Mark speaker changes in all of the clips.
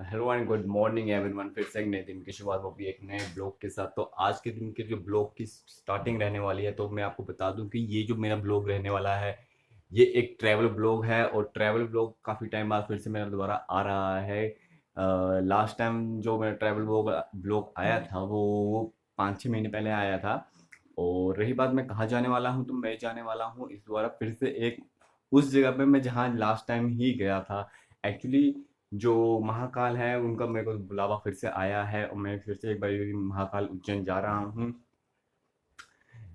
Speaker 1: Hello and good morning everyone. फिर से एक नए दिन की शुरुआत होगी एक नए ब्लॉग के साथ। तो आज के दिन के जो ब्लॉग की स्टार्टिंग रहने वाली है, तो मैं आपको बता दूं कि ये जो मेरा ब्लॉग रहने वाला है ये एक ट्रैवल ब्लॉग है। और ट्रैवल ब्लॉग काफ़ी टाइम बाद फिर से मेरा दोबारा आ रहा है। लास्ट टाइम जो मेरा ट्रैवल ब्लॉग आया था वो 5-6 महीने पहले आया था। और रही बात मैं कहाँ जाने वाला हूँ, तो मैं जाने वाला हूँ इस बार फिर से एक उस जगह पे मैं जहाँ लास्ट टाइम ही गया था। एक्चुअली जो महाकाल है उनका मेरे को बुलावा फिर से आया है और मैं फिर से एक बार महाकाल उज्जैन जा रहा हूँ।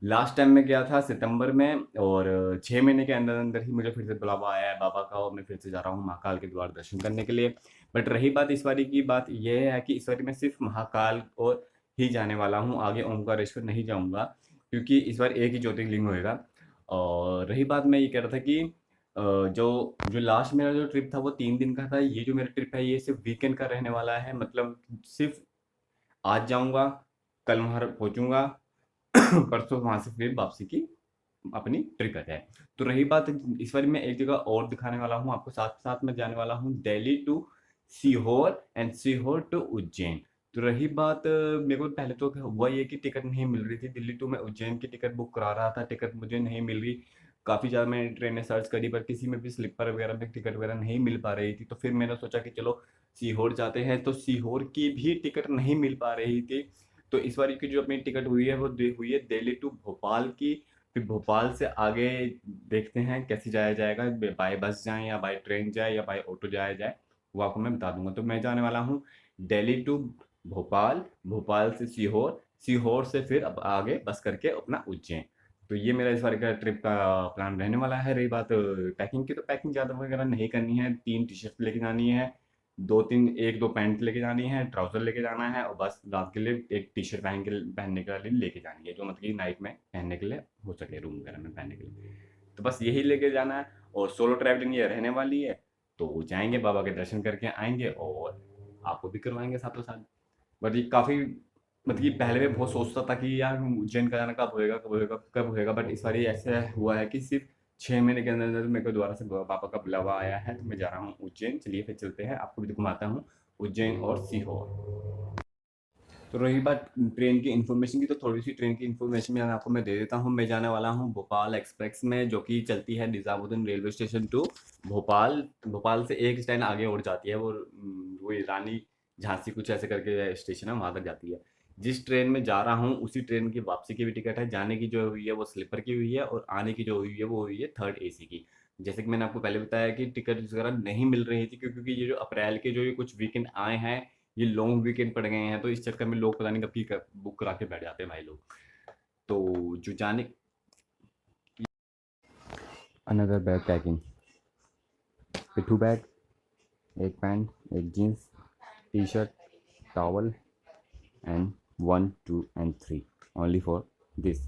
Speaker 1: लास्ट टाइम मैं गया था सितंबर में, और 6 महीने के अंदर अंदर ही मुझे फिर से बुलावा आया है बाबा का, और मैं फिर से जा रहा हूँ महाकाल के द्वार दर्शन करने के लिए। बट रही बात इस बारी की, बात यह है कि इस बारी मैं सिर्फ महाकाल और ही जाने वाला हूँ, आगे ओमकारेश्वर नहीं जाऊँगा, क्योंकि इस बार एक ही ज्योतिर्लिंग होएगा। और रही बात, मैं ये कह रहा था कि जो जो लास्ट मेरा जो ट्रिप था वो 3 दिन का था। ये जो मेरा ट्रिप है ये सिर्फ वीकेंड का रहने वाला है। मतलब सिर्फ आज जाऊँगा, कल वहाँ पहुँचूँगा, परसों वहाँ से फिर वापसी की अपनी ट्रिप है। तो रही बात, इस बार मैं एक जगह और दिखाने वाला हूँ आपको। साथ साथ में जाने वाला हूँ Delhi to Sehore and Sehore to Ujjain. तो रही बात, मेरे को पहले तो हुआ ये कि टिकट नहीं मिल रही थी। दिल्ली टू मैं उज्जैन की टिकट बुक करा रहा था, टिकट मुझे नहीं मिल रही। काफ़ी ज़्यादा मैंने ट्रेनें सर्च करी पर किसी में भी स्लीपर वगैरह में टिकट वगैरह नहीं मिल पा रही थी। तो फिर मैंने सोचा कि चलो सीहोर जाते हैं, तो सीहोर की भी टिकट नहीं मिल पा रही थी। तो इस बार की जो अपनी टिकट हुई है वो हुई है दिल्ली टू भोपाल की। फिर भोपाल से आगे देखते हैं कैसे जाया जाएगा, बाय बस जाएं या बाय ट्रेन जाए या बाय ऑटो जाया जाए, वो आपको मैं बता दूंगा। तो मैं जाने वाला हूँ दिल्ली टू भोपाल, भोपाल से सीहोर, सीहोर से फिर अब आगे बस करके अपना उज्जैन। तो ये मेरा इस बार का ट्रिप का प्लान रहने वाला है। रही बात पैकिंग की, तो पैकिंग ज़्यादा वगैरह नहीं करनी है। 3 टी शर्ट लेके जानी है, 2-3 1-2 पैंट लेके जानी है, ट्राउजर लेके जाना है, और बस रात के लिए एक टी शर्ट पहनने के लिए लेके जानी है, जो मतलब कि नाइट में पहनने के लिए हो सके, रूम वगैरह में पहनने के लिए। तो बस यही लेके जाना है। और सोलो ट्रैवलिंग ये रहने वाली है। तो जाएंगे, बाबा के दर्शन करके आएंगे और आपको भी करवाएंगे साथों साथ। बट ये काफ़ी, मतलब कि पहले मैं बहुत सोचता था कि यार उज्जैन का जाना कब होएगा कब होएगा कब होएगा, बट इस बार ये ऐसा हुआ है कि सिर्फ 6 महीने के अंदर अंदर मेरे को दोबारा से पापा का बुलावा आया है। तो मैं जा रहा हूँ उज्जैन। चलिए फिर चलते हैं, आपको भी घुमाता हूँ उज्जैन और सीहोर। तो रही बात ट्रेन की इन्फॉर्मेशन की, तो थोड़ी सी ट्रेन की इन्फॉर्मेशन आपको मैं दे देता हूँ। मैं जाने वाला हूँ भोपाल एक्सप्रेस में, जो कि चलती है Nizamuddin railway station to Bhopal. Bhopal से एक स्टैंड आगे और जाती है, वो रानी झांसी कुछ ऐसे करके स्टेशन है, वहाँ तक जाती है। जिस ट्रेन में जा रहा हूँ उसी ट्रेन की वापसी की भी टिकट है। जाने की जो हुई है वो स्लीपर की हुई है, और आने की जो हुई है वो हुई है थर्ड एसी की। जैसे कि मैंने आपको पहले बताया कि टिकट वगैरह नहीं मिल रही थी, क्योंकि ये जो अप्रैल के जो ये कुछ वीकेंड आए हैं ये लॉन्ग वीकेंड पड़ गए हैं, तो इस चक्कर में लोग पता नहीं कब की बुक करा के बैठ जाते हैं भाई लोग। तो जो जाने, अनदर बैग पैकिंग, पिट्ठू बैग, एक पैंट, एक jeans, T shirt, towel and 1 2 and 3 only for this.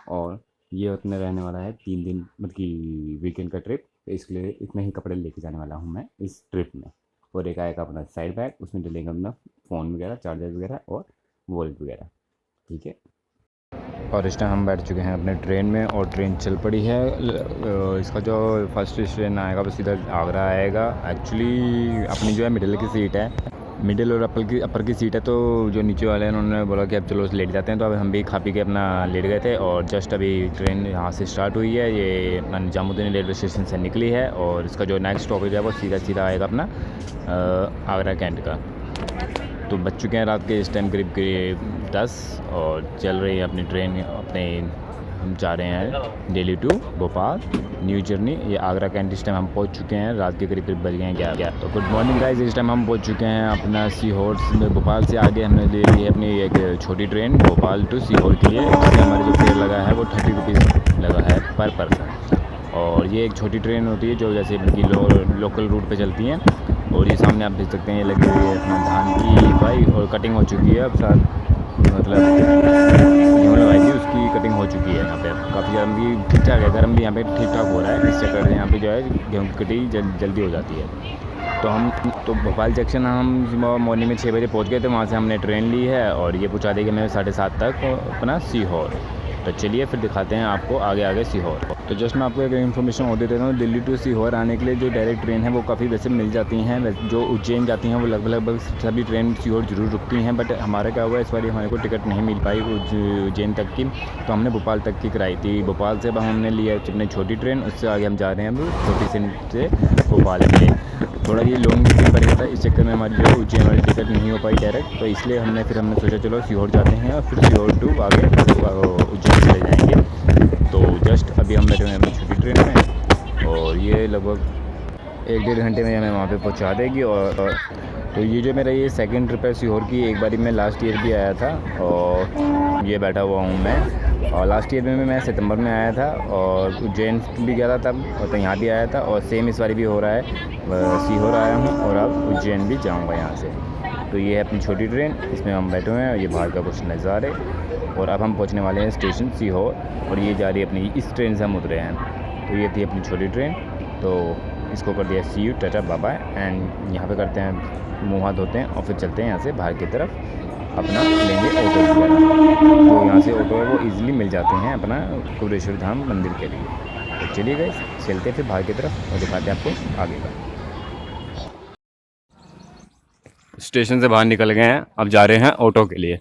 Speaker 1: और ये उतने रहने वाला है 3 दिन, मतलब कि वीकेंड का ट्रिप। तो इसके लिए इतने ही कपड़े लेके जाने वाला हूँ मैं इस ट्रिप में। और एक आएगा अपना साइड बैग, उसमें डलेगा अपना फ़ोन वगैरह, चार्जर वगैरह और वॉलेट वगैरह। ठीक है। और इस टाइम हम बैठ चुके हैं अपने ट्रेन में और ट्रेन चल पड़ी है। इसका जो फर्स्ट ट्रेन आएगा वो सीधा आगरा आएगा। एक्चुअली अपनी जो है मिडिल की सीट है, मिडिल और अपर की सीट है। तो जो नीचे वाले हैं उन्होंने बोला कि अब चलो लेट जाते हैं, तो अब हम भी खा पी के अपना लेट गए थे। और जस्ट अभी ट्रेन यहाँ से स्टार्ट हुई है, ये अपना निजामुद्दीन रेलवे स्टेशन से निकली है। और इसका जो नेक्स्ट स्टॉपेज है वो सीधा सीधा आएगा अपना आगरा कैंट का। तो बज चुके हैं रात के इस टाइम करीब करीब 10, और चल रही है अपनी ट्रेन। अपने हम जा रहे हैं Delhi to Bhopal new journey. ये आगरा कैंट इस टाइम हम पहुंच चुके हैं, रात के करीब करीब बज गए हैं 11। तो गुड मॉर्निंग गाइस, इस टाइम हम पहुंच चुके हैं अपना सीहोर। भोपाल से आगे हमने ले ली है अपनी एक छोटी ट्रेन भोपाल टू सीहोर के लिए, जिसमें हमारा जो फेयर लगा है वो 30 रुपीज़ लगा है पर पर्सन। और ये एक छोटी ट्रेन होती है जो जैसे कि लोकल रूट पे चलती हैं। और ये सामने आप देख सकते हैं ये लगी हुई है अपना धान की भाई, और कटिंग हो चुकी है अब साथ, मतलब गेहूँ लगाई थी उसकी कटिंग हो चुकी है। यहाँ पे काफ़ी ज़्यादा भी ठीक ठाक है, गर्म भी यहाँ पे ठीक ठाक हो रहा है। इस चक्कर से यहाँ पे जो है गेहूँ की कटिंग जल्दी हो जाती है। तो भोपाल जंक्शन हम मॉर्निंग में 6 बजे पहुँच गए थे, वहाँ से हमने ट्रेन ली है और ये पहुँचा देगी हमें 7:30 तक अपना सीहोर। तो चलिए फिर दिखाते हैं आपको आगे आगे सीहोर। तो
Speaker 2: तो जस्ट मैं आपको एक इन्फॉर्मेशन और दे देता हूँ, दिल्ली टू सीहोर आने के लिए जो डायरेक्ट ट्रेन है वो काफ़ी वैसे मिल जाती हैं। जो उज्जैन जाती हैं वो लगभग सभी ट्रेन सीहोर जरूर रुकती हैं, बट हमारा क्या हुआ इस बार हमारे को टिकट नहीं मिल पाई उज्जैन तक की, तो हमने भोपाल तक की कराई थी। भोपाल से अब हमने लिया अपनी छोटी ट्रेन, उससे आगे हम जा रहे हैं अब छोटी से भोपाल के लिए। थोड़ा ये लॉन्ग डिस्टेंस पड़ गया था, इस चक्कर में हमारी जो उज्जैन वाली टिकट नहीं हो पाई डायरेक्ट, तो इसलिए हमने सोचा चलो सीहोर जाते हैं और फिर सीहोर टू आगे उज्जैन चले जाएंगे। तो जस्ट अभी हम बैठे हुए हैं अपनी छोटी ट्रेन में और ये लगभग 1-1.5 घंटे में हमें वहाँ पे पहुँचा देगी। और तो ये जो मेरा ये सेकंड ट्रिप है सीहोर की, एक बारी मैं लास्ट ईयर भी आया था और ये बैठा हुआ हूँ मैं। और लास्ट ईयर में मैं सितंबर में आया था और उज्जैन भी गया था तब, और तो यहाँ भी आया था और सेम इस बारी भी हो रहा है। सीहोर आया हूँ और अब उज्जैन भी जाऊँगा यहाँ से। तो ये है अपनी छोटी ट्रेन, इसमें हम बैठे हुए हैं और ये बाहर का कुछ नज़ारे। और अब हम पहुँचने वाले हैं स्टेशन सीहोर और ये जा रही है अपनी, इस ट्रेन से हम उतरे हैं। तो ये थी अपनी छोटी ट्रेन, तो इसको कर दिया see you tata bye bye. And यहाँ पे करते हैं मुँह हाथ धोते हैं और फिर चलते हैं यहाँ से बाहर की तरफ, अपना लेंगे ऑटो वगैरह। तो यहाँ से ऑटो है वो ईज़िली मिल जाते हैं अपना कुबेरेश्वर धाम मंदिर के लिए। तो चलिए गाइस चलते हैं फिर बाहर की तरफ और दिखाते हैं आपको आगे का।
Speaker 1: स्टेशन से बाहर निकल गए हैं, अब जा रहे हैं ऑटो के लिए।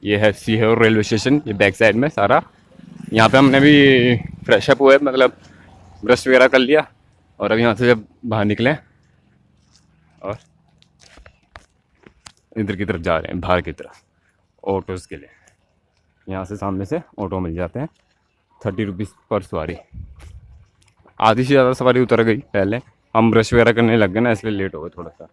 Speaker 1: ये है सीहोर रेलवे स्टेशन, ये बैक साइड में सारा। यहाँ पे हमने भी फ्रेश अप हुए, मतलब ब्रश वगैरह कर लिया और अब यहाँ से जब बाहर निकले और इधर की तरफ जा रहे हैं, बाहर की तरफ ऑटोज़ के लिए। यहाँ से सामने से ऑटो मिल जाते हैं, 30 रुपीज़ पर सवारी। आधी से ज़्यादा सवारी उतर गई, पहले हम ब्रश वगैरह करने लग गए ना, इसलिए लेट हो गए थोड़ा सा।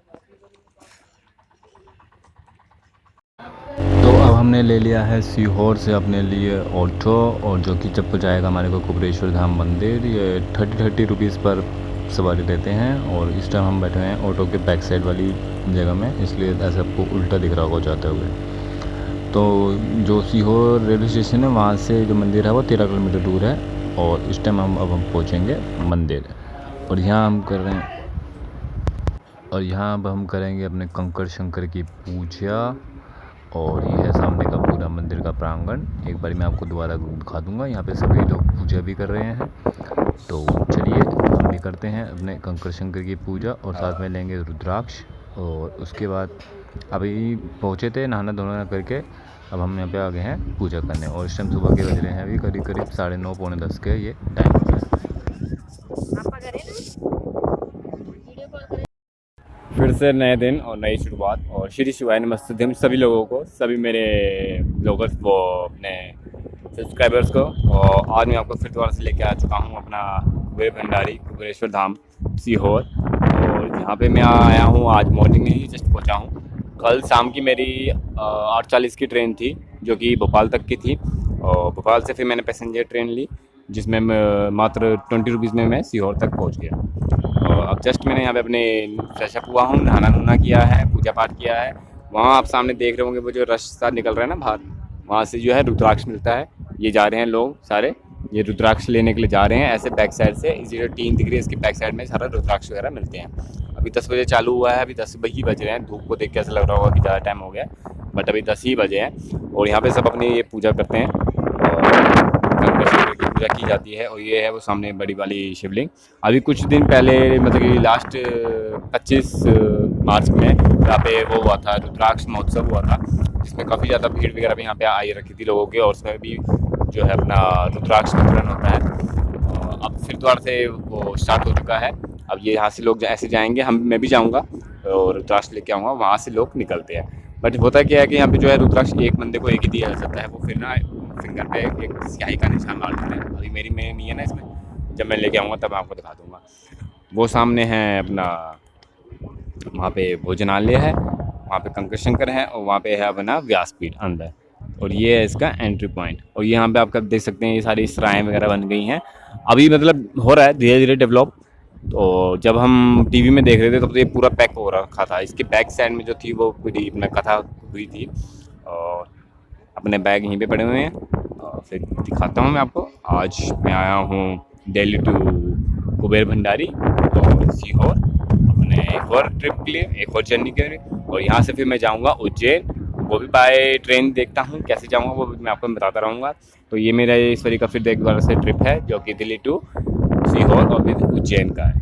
Speaker 2: तो अब हमने ले लिया है सीहोर से अपने लिए ऑटो, और जो कि जब जाएगा हमारे को कुबेरेश्वर धाम मंदिर। ये 30 रुपीज़ पर सवारी देते हैं और इस टाइम हम बैठे हैं ऑटो के बैक साइड वाली जगह में, इसलिए ऐसे आपको उल्टा दिख रहा होगा जाते हुए। तो जो सीहोर रेलवे स्टेशन है वहाँ से जो मंदिर है वो 13 किलोमीटर दूर है और इस टाइम अब हम पहुँचेंगे मंदिर। और यहाँ हम कर रहे हैं, और यहाँ अब हम करेंगे अपने कंकर शंकर की पूजा। और ये है सामने का पूरा मंदिर का प्रांगण, एक बार मैं आपको दोबारा दिखा दूंगा। यहाँ पे सभी लोग पूजा भी कर रहे हैं, तो चलिए हम भी करते हैं अपने कंकर शंकर की पूजा और साथ में लेंगे रुद्राक्ष। और उसके बाद अभी पहुँचे थे नहाना धोना करके, अब हम यहाँ पे आ गए हैं पूजा करने। और इस टाइम सुबह के बज रहे हैं अभी करीब 9:30 पौने 10 के ये टाइम हो गया।
Speaker 1: फिर से नए दिन और नई शुरुआत, और श्री शिवाय नमस्ते हम सभी लोगों को, सभी मेरे ब्लॉगर्स वो अपने सब्सक्राइबर्स को। और आज मैं आपको फिर दोबारा से लेके आ चुका हूँ अपना कुबेर भंडारी कुबेरेश्वर धाम सीहोर। और यहाँ पे मैं आया हूँ आज मॉर्निंग में ही जस्ट पहुँचा हूँ। कल शाम की मेरी 8:40 की ट्रेन थी जो कि भोपाल तक की थी, और भोपाल से फिर मैंने पैसेंजर ट्रेन ली जिसमें मात्र 20 रुपीज़ में मैं सीहोर तक पहुँच गया। और अब जस्ट मैंने यहाँ पे अपने फ्रेश अप हुआ हूँ, नहाना नुना किया है, पूजा पाठ किया है। वहाँ आप सामने देख रहे होंगे वो जो रश सा निकल रहा है ना बाहर, वहाँ से जो है रुद्राक्ष मिलता है। ये जा रहे हैं लोग सारे, ये रुद्राक्ष लेने के लिए जा रहे हैं ऐसे बैक साइड से। इसी जो टीन दिख रही है इसकी बैक साइड में सारा रुद्राक्ष वगैरह मिलते हैं। अभी 10 बजे चालू हुआ है, अभी 10 ही बज रहे हैं। धूप को देख के ऐसा लग रहा होगा कि ज़्यादा टाइम हो गया, बट अभी 10 ही बजे हैं। और यहाँ पे सब अपनी ये पूजा करते हैं और की पूजा की जाती है। और ये है वो सामने बड़ी वाली शिवलिंग। अभी कुछ दिन पहले मतलब कि लास्ट 25 मार्च में यहाँ पे वो हुआ था, रुद्राक्ष महोत्सव हुआ था, जिसमें काफ़ी ज़्यादा भीड़ वगैरह भी यहाँ पे आई रखी थी लोगों की। और उसमें भी जो है अपना रुद्राक्ष वितरण होता है। अब फिर दोबारा से वो स्टार्ट हो चुका है। अब ये यहाँ से लोग ऐसे जाएंगे, मैं भी जाऊँगा और रुद्राक्ष लेके आऊँगा, वहाँ से लोग निकलते हैं। बट होता क्या है कि यहाँ पे जो है रुद्राक्ष एक बंदे को एक ही दिया जा सकता है। वो फिर ना फिंगर पे एक स्याही का निशान मार देते हैं। अभी मेरी में नहीं है ना इसमें, जब मैं लेके आऊँगा तब मैं आपको दिखा दूँगा। वो सामने है अपना, वहाँ पे भोजनालय है, वहाँ पे कंकर शंकर है, और वहाँ पे है अपना व्यासपीठ अंदर। और ये है इसका एंट्री पॉइंट। और यहाँ पे आप देख सकते हैं ये सारी सराएँ वगैरह बन गई हैं। अभी मतलब हो रहा है धीरे धीरे डेवलप। तो जब हम टीवी में देख रहे थे तब तो ये पूरा पैक हो रखा था। इसके बैक साइड में जो थी वो पूरी अपना कथा हुई थी। और अपने बैग यहीं पे पड़े हुए हैं, और फिर दिखाता हूँ मैं आपको। आज मैं आया हूँ दिल्ली टू कुबेर भंडारी और सीहोर अपने एक और ट्रिप के लिए, एक और जर्नी के लिए। और यहाँ से फिर मैं जाऊँगा उज्जैन, वो भी बाय ट्रेन। देखता हूँ कैसे जाऊँगा वो भी मैं आपको बताता रहूँगा। तो ये मेरा इस बारी का फिर एक बार से ट्रिप है जो कि दिल्ली टू
Speaker 2: सीहोर और फिर उज्जैन का है।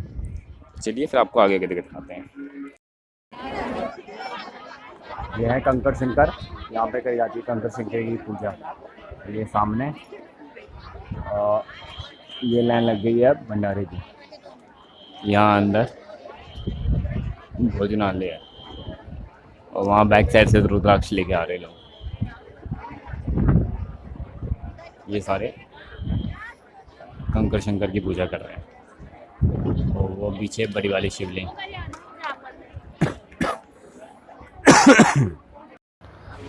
Speaker 2: चलिए फिर आपको आगे के दिखाते हैं।
Speaker 1: ये है कंकर शंकर, यहाँ पे करी जाती है कंकर शंकर की पूजा। ये सामने ये लाइन लग गई है भंडारे की।
Speaker 2: यहाँ अंदर भोजनालय है और वहाँ बैक साइड से रुद्राक्ष लेके आ रहे लोग। ये सारे कंकर शंकर की पूजा कर रहे हैं और वो पीछे बड़ी वाली शिवलिंग।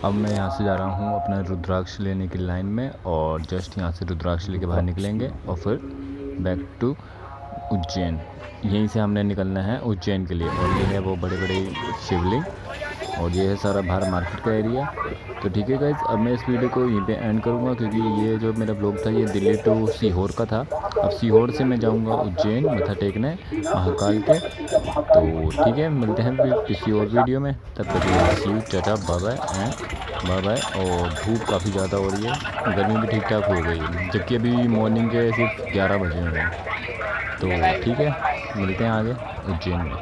Speaker 2: अब मैं यहाँ से जा रहा हूँ अपना रुद्राक्ष लेने की लाइन में और जस्ट यहाँ से रुद्राक्ष लेके बाहर निकलेंगे और फिर बैक टू उज्जैन। यहीं से हमने निकलना है उज्जैन के लिए। और ये है वो बड़े बड़े शिवलिंग और ये है सारा बाहर मार्केट का एरिया। तो ठीक है गाइस, अब मैं इस वीडियो को यहीं पे एंड करूँगा क्योंकि ये जो मेरा ब्लॉग था ये दिल्ली टू सीहोर का था। अब सीहोर से मैं जाऊँगा उज्जैन मत्था टेकने महाकाल के। तो ठीक है, मिलते हैं फिर किसी और वीडियो में। तब तक के लिए see you, tata, bye bye and bye bye. और धूप काफ़ी ज़्यादा हो रही है, गर्मी भी ठीक ठाक हो गई है, जबकि अभी मॉर्निंग के सिर्फ 11 बजे हुए हैं। तो ठीक है, मिलते हैं आगे उज्जैन में।